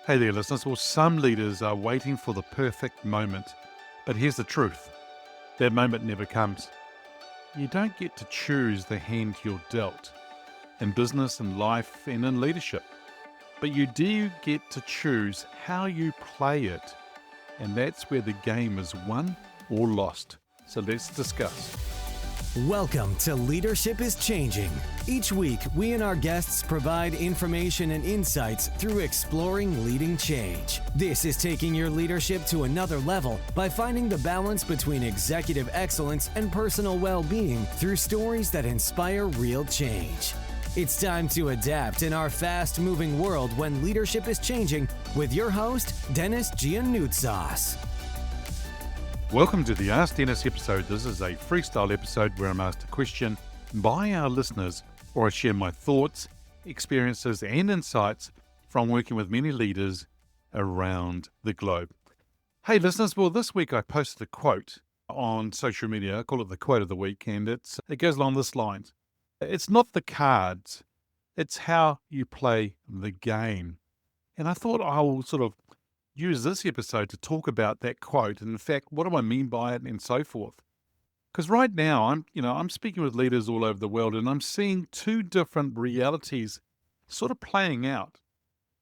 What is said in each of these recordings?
Hey there, listeners. Well, some leaders are waiting for the perfect moment. But here's the truth, that moment never comes. You don't get to choose the hand you're dealt in business, in life, and in leadership. But you do get to choose how you play it. And that's where the game is won or lost. So let's discuss. Welcome to Leadership is Changing. Each week, we and our guests provide information and insights through exploring leading change. This is taking your leadership to another level by finding the balance between executive excellence and personal well-being through stories that inspire real change. It's time to adapt in our fast-moving world when leadership is changing with your host, Denis Giannoutsas. Welcome to the Ask Denis episode. This is a freestyle episode where I'm asked a question by our listeners, or I share my thoughts, experiences, and insights from working with many leaders around the globe. Hey listeners, well this week I posted a quote on social media. I call it the quote of the week, and it goes along this line. It's not the cards, it's how you play the game. And I thought I will sort of use this episode to talk about that quote, and in fact, what do I mean by it, and so forth. Because right now, I'm speaking with leaders all over the world, and I'm seeing two different realities sort of playing out.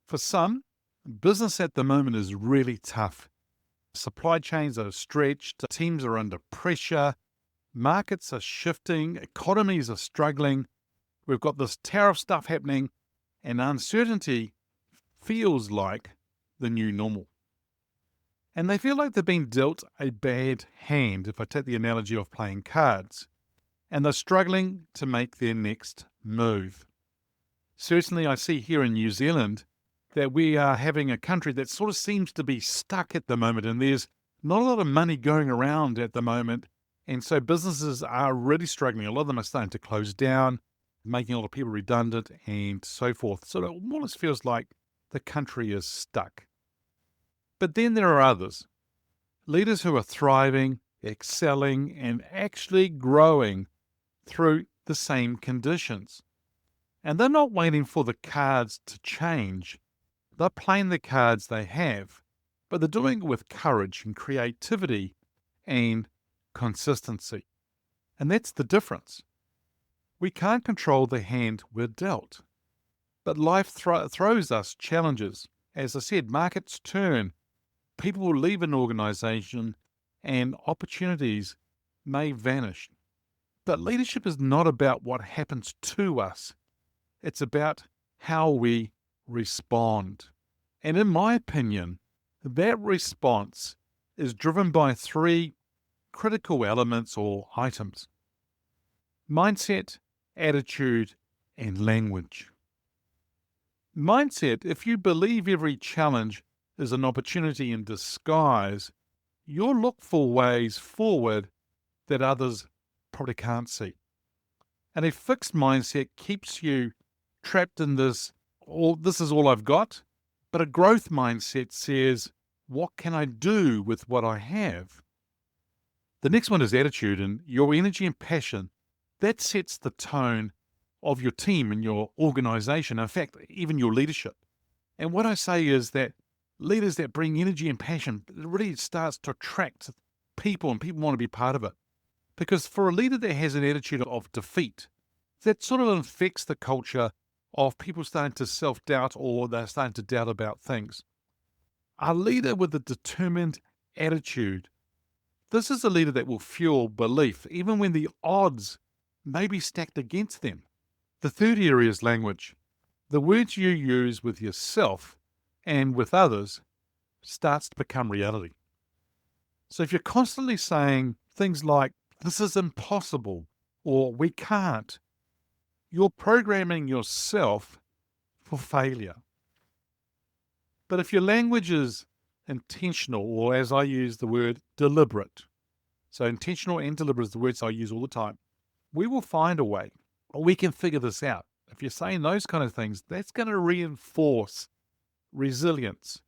For some, business at the moment is really tough. Supply chains are stretched, teams are under pressure, markets are shifting, economies are struggling. We've got this tariff stuff happening, and uncertainty feels like the new normal. And they feel like they've been dealt a bad hand, if I take the analogy of playing cards, and they're struggling to make their next move. Certainly, I see here in New Zealand that we are having a country that sort of seems to be stuck at the moment, and there's not a lot of money going around at the moment, and so businesses are really struggling. A lot of them are starting to close down, making a lot of people redundant, and so forth. So it almost feels like the country is stuck. But then there are others, leaders who are thriving, excelling, and actually growing through the same conditions. And they're not waiting for the cards to change. They're playing the cards they have, but they're doing it with courage and creativity and consistency. And that's the difference. We can't control the hand we're dealt, but life throws us challenges. As I said, markets turn. People will leave an organization and opportunities may vanish. But leadership is not about what happens to us. It's about how we respond. And in my opinion, that response is driven by three critical elements or items: mindset, attitude, and language. Mindset, if you believe every challenge is an opportunity in disguise, you'll look for ways forward that others probably can't see. And a fixed mindset keeps you trapped in this is all I've got. But a growth mindset says, what can I do with what I have? The next one is attitude, and your energy and passion. That sets the tone of your team and your organization, in fact, even your leadership. And what I say is that leaders that bring energy and passion, it really starts to attract people, and people want to be part of it. Because for a leader that has an attitude of defeat, that sort of infects the culture of people starting to self-doubt, or they're starting to doubt about things. A leader with a determined attitude, this is a leader that will fuel belief, even when the odds may be stacked against them. The third area is language. The words you use with yourself and with others starts to become reality. So if you're constantly saying things like, this is impossible, or we can't, you're programming yourself for failure. But if your language is intentional, or as I use the word, deliberate, so intentional and deliberate is the words I use all the time, we will find a way, or we can figure this out. If you're saying those kind of things, that's going to reinforce resilience,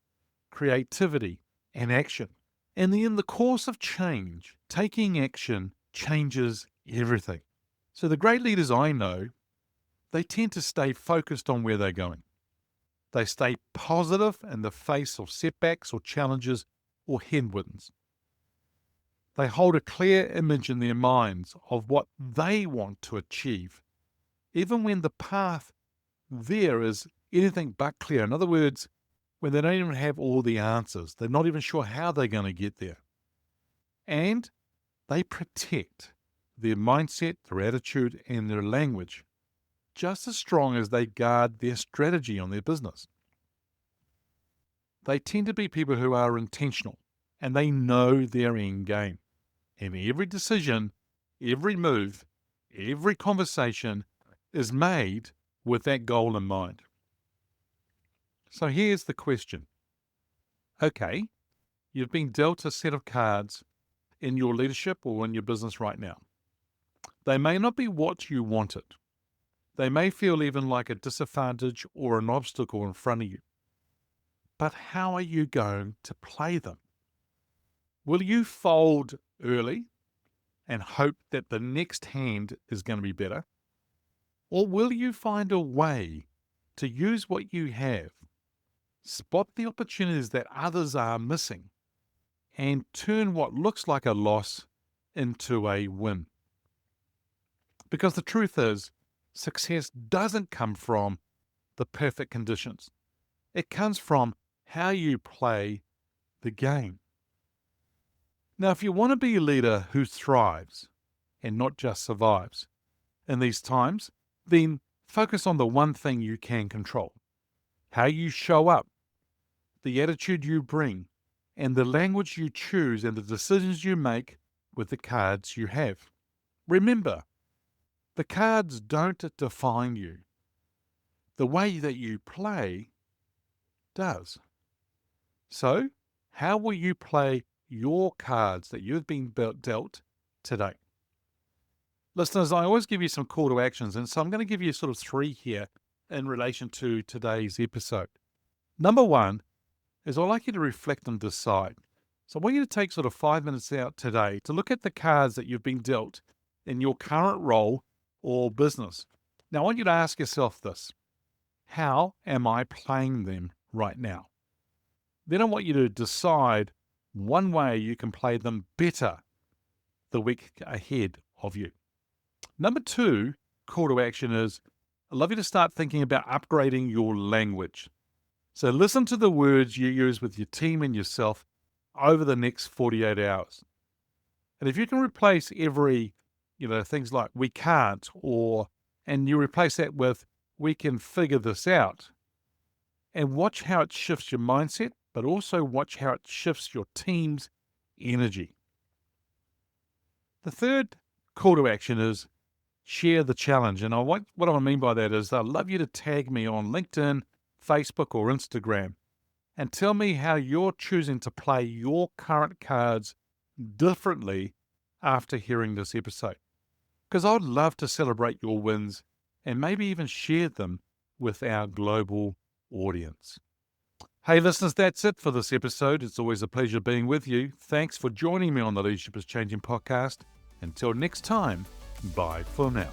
creativity, and action. And in the course of change, taking action changes everything. So the great leaders I know, they tend to stay focused on where they're going. They stay positive in the face of setbacks or challenges or headwinds. They hold a clear image in their minds of what they want to achieve, even when the path there is anything but clear. In other words, when they don't even have all the answers, they're not even sure how they're going to get there. And they protect their mindset, their attitude, and their language just as strong as they guard their strategy on their business. They tend to be people who are intentional and they know their end game. And every decision, every move, every conversation is made with that goal in mind. So here's the question. Okay, you've been dealt a set of cards in your leadership or in your business right now. They may not be what you wanted. They may feel even like a disadvantage or an obstacle in front of you. But how are you going to play them? Will you fold early and hope that the next hand is going to be better? Or will you find a way to use what you have, spot the opportunities that others are missing, and turn what looks like a loss into a win? Because the truth is, success doesn't come from the perfect conditions. It comes from how you play the game. Now, if you want to be a leader who thrives and not just survives in these times, then focus on the one thing you can control: how you show up, the attitude you bring, and the language you choose and the decisions you make with the cards you have. Remember, the cards don't define you. The way that you play does. So, how will you play your cards that you've been dealt today? Listeners, I always give you some call to actions, and so I'm going to give you sort of 3 here in relation to today's episode. Number 1 is I'd like you to reflect and decide. So I want you to take sort of 5 minutes out today to look at the cards that you've been dealt in your current role or business. Now I want you to ask yourself this: how am I playing them right now? Then I want you to decide one way you can play them better the week ahead of you. Number 2 call to action is I'd love you to start thinking about upgrading your language. So listen to the words you use with your team and yourself over the next 48 hours. And if you can replace every, things like "we can't," and you replace that with "we can figure this out," and watch how it shifts your mindset, but also watch how it shifts your team's energy. The third call to action is share the challenge. And what I mean by that is I'd love you to tag me on LinkedIn, Facebook, or Instagram and tell me how you're choosing to play your current cards differently after hearing this episode. Because I'd love to celebrate your wins and maybe even share them with our global audience. Hey listeners, that's it for this episode. It's always a pleasure being with you. Thanks for joining me on the Leadership is Changing podcast. Until next time, bye for now.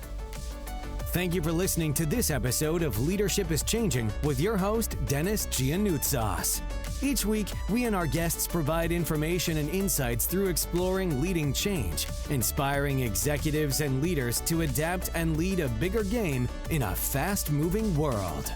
Thank you for listening to this episode of Leadership is Changing with your host, Denis Giannoutsas. Each week, we and our guests provide information and insights through exploring leading change, inspiring executives and leaders to adapt and lead a bigger game in a fast-moving world.